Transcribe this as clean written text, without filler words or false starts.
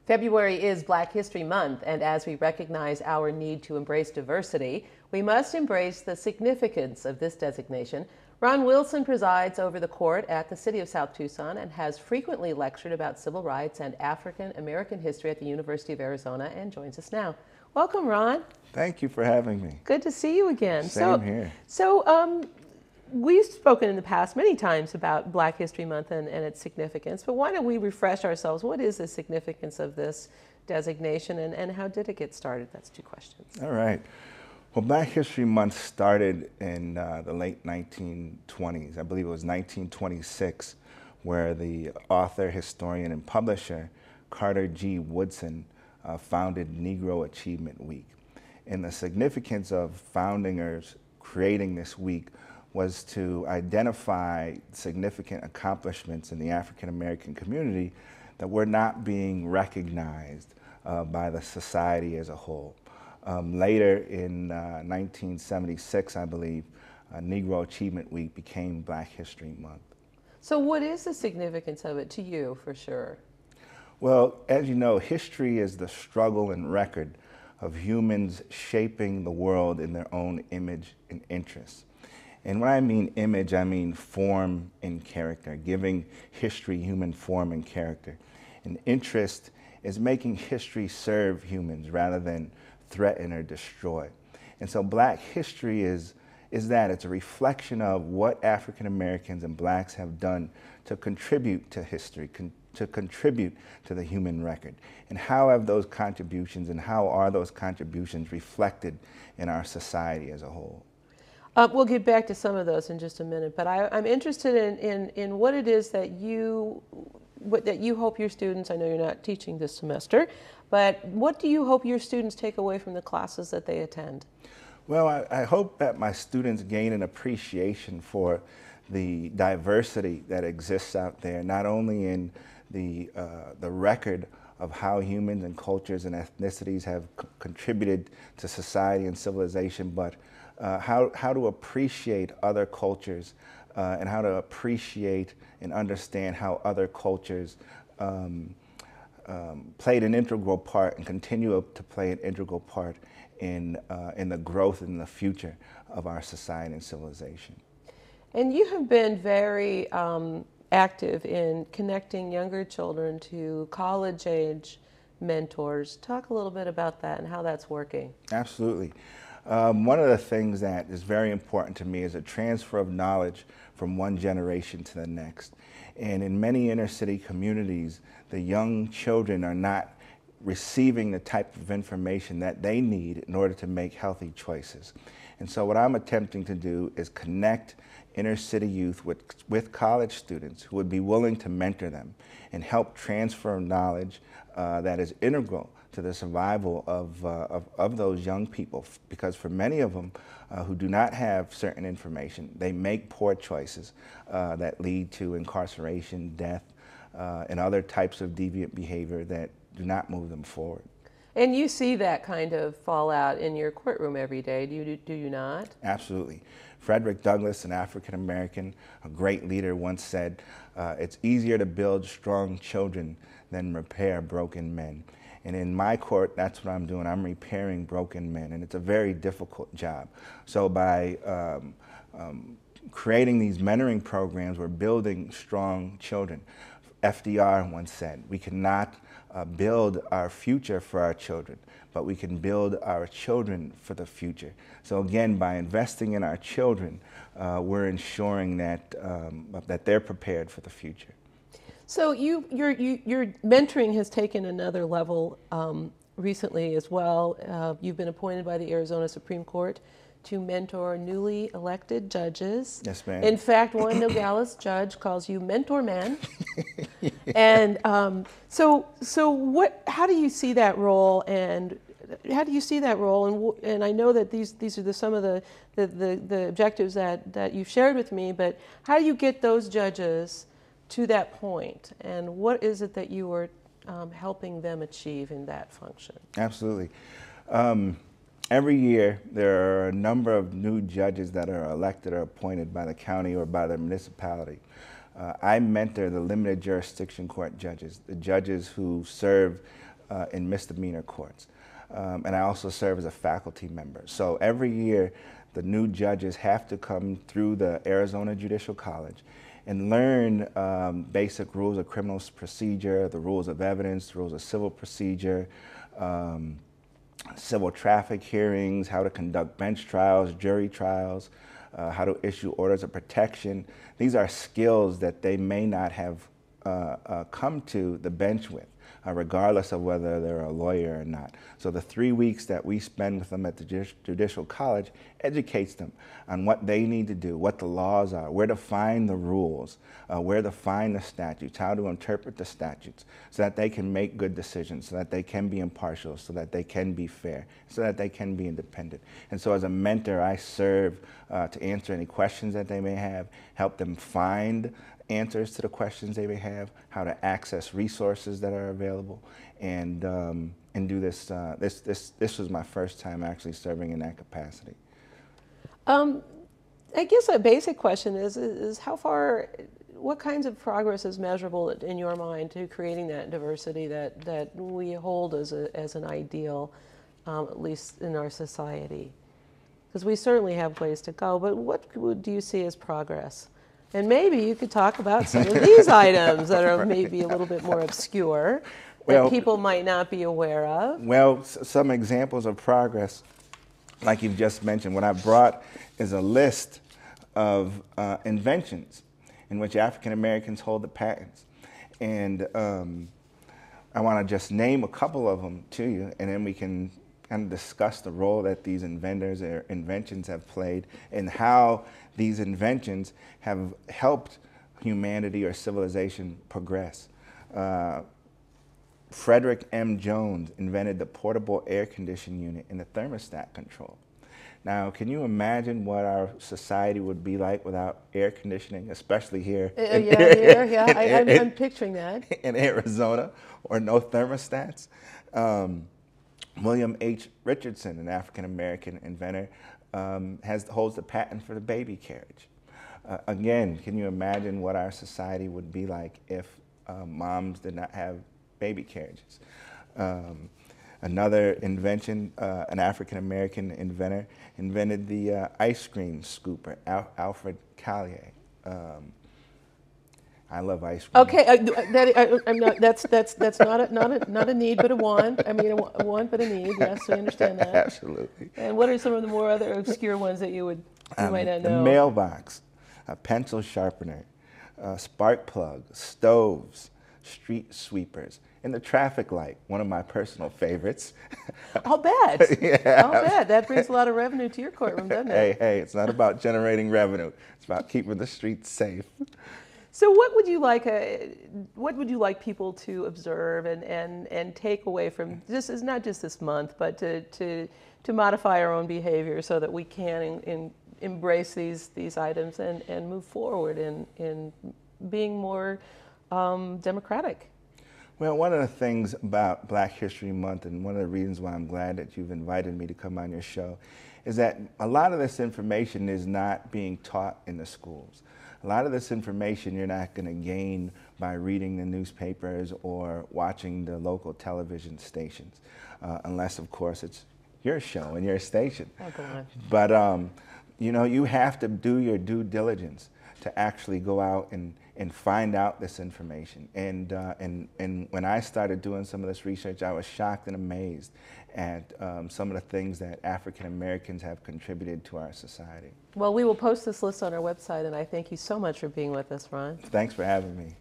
February is Black History Month, and as we recognize our need to embrace diversity, we must embrace the significance of this designation. Ron Wilson presides over the court at the City of South Tucson and has frequently lectured about civil rights and African American history at the University of Arizona and joins us now. Welcome, Ron. Thank you for having me. Good to see you again. Same here. We've spoken in the past many times about Black History Month and its significance, but why don't we refresh ourselves? What is the significance of this designation and how did it get started? That's two questions. All right. Well, Black History Month started in the late 1920s. I believe it was 1926, where the author, historian, and publisher Carter G. Woodson founded Negro Achievement Week. And the significance of founding or creating this week was to identify significant accomplishments in the African American community that were not being recognized by the society as a whole. Later in 1976, I believe, Negro Achievement Week became Black History Month. So what is the significance of it to you, for sure? Well, as you know, history is the struggle and record of humans shaping the world in their own image and interests. And when I mean image, I mean form and character, giving history human form and character. And interest is making history serve humans rather than threaten or destroy. And so Black history is that. It's a reflection of what African Americans and Blacks have done to contribute to history, to contribute to the human record. And how have those contributions and how are those contributions reflected in our society as a whole? We'll get back to some of those in just a minute, but I'm interested in what it is that you hope your students, I know you're not teaching this semester, but what do you hope your students take away from the classes that they attend? Well, I hope that my students gain an appreciation for the diversity that exists out there, not only in the record of how humans and cultures and ethnicities have contributed to society and civilization, but how to appreciate other cultures and how to appreciate and understand how other cultures played an integral part and continue to play an integral part in the growth and the future of our society and civilization. And you have been very active in connecting younger children to college-age mentors. Talk a little bit about that and how that's working. Absolutely. One of the things that is very important to me is a transfer of knowledge from one generation to the next. And in many inner city communities, the young children are not receiving the type of information that they need in order to make healthy choices. And so what I'm attempting to do is connect inner city youth with college students who would be willing to mentor them and help transfer knowledge that is integral to the survival of those young people, because for many of them who do not have certain information, they make poor choices that lead to incarceration, death, and other types of deviant behavior that do not move them forward. And you see that kind of fallout in your courtroom every day, do you not? Absolutely. Frederick Douglass, an African American, a great leader, once said, it's easier to build strong children than repair broken men. And in my court, that's what I'm doing. I'm repairing broken men, and it's a very difficult job. So by creating these mentoring programs, we're building strong children. FDR once said, we cannot build our future for our children, but we can build our children for the future. So again, by investing in our children, we're ensuring that, that they're prepared for the future. So your mentoring has taken another level recently as well. You've been appointed by the Arizona Supreme Court to mentor newly elected judges. Yes, ma'am. In fact, one Nogales judge calls you Mentor Man. Yeah. And how do you see that role, and how do you see that role? And I know that these are some of the objectives that you've shared with me, but how do you get those judges to that point, and what is it that you are helping them achieve in that function? Absolutely. Every year, there are a number of new judges that are elected or appointed by the county or by the municipality. I mentor the limited jurisdiction court judges, the judges who serve in misdemeanor courts. And I also serve as a faculty member. So every year, the new judges have to come through the Arizona Judicial College and learn basic rules of criminal procedure, the rules of evidence, the rules of civil procedure, civil traffic hearings, how to conduct bench trials, jury trials, how to issue orders of protection. These are skills that they may not have come to the bench with, regardless of whether they're a lawyer or not. So the 3 weeks that we spend with them at the Judicial College educates them on what they need to do, what the laws are, where to find the rules, where to find the statutes, how to interpret the statutes, so that they can make good decisions, so that they can be impartial, so that they can be fair, so that they can be independent. And so as a mentor, I serve to answer any questions that they may have, help them find answers to the questions they may have, how to access resources that are available, and do this. This was my first time actually serving in that capacity. I guess a basic question is how far, what kinds of progress is measurable in your mind to creating that diversity that we hold as an ideal, at least in our society? Because we certainly have ways to go, but what do you see as progress? And maybe you could talk about some of these items that are maybe a little bit more obscure, that people might not be aware of. Well, some examples of progress, like you've just mentioned, what I brought is a list of inventions in which African Americans hold the patents. And I want to just name a couple of them to you, and then we can kind of discuss the role that these inventors or inventions have played and how these inventions have helped humanity or civilization progress. Frederick M. Jones invented the portable air conditioning unit and the thermostat control. Now, can you imagine what our society would be like without air conditioning, especially here? I'm picturing that. In Arizona, or no thermostats? William H. Richardson, an African-American inventor, holds the patent for the baby carriage. Again, can you imagine what our society would be like if moms did not have baby carriages? Another invention, an African-American inventor, invented the ice cream scooper, Alfred Collier. I love ice cream. Okay, I'm not. That's not a need, but a want. I mean, a want, but a need. Yes, we understand that. Absolutely. And what are some of the more other obscure ones that you might not know? The mailbox, a pencil sharpener, spark plugs, stoves, street sweepers, and the traffic light. One of my personal favorites. I'll bet. Yeah. I'll bet. That brings a lot of revenue to your courtroom, doesn't it? Hey, it's not about generating revenue. It's about keeping the streets safe. So what would you like people to observe and take away from this? Is not just this month, but to modify our own behavior so that we can embrace these items and move forward in being more democratic. Well, one of the things about Black History Month, and one of the reasons why I'm glad that you've invited me to come on your show, is that a lot of this information is not being taught in the schools. A lot of this information you're not going to gain by reading the newspapers or watching the local television stations, unless, of course, it's your show and your station. Oh, go on. But, you know, you have to do your due diligence to actually go out and find out this information. And when I started doing some of this research, I was shocked and amazed at some of the things that African Americans have contributed to our society. Well, we will post this list on our website, and I thank you so much for being with us, Ron. Thanks for having me.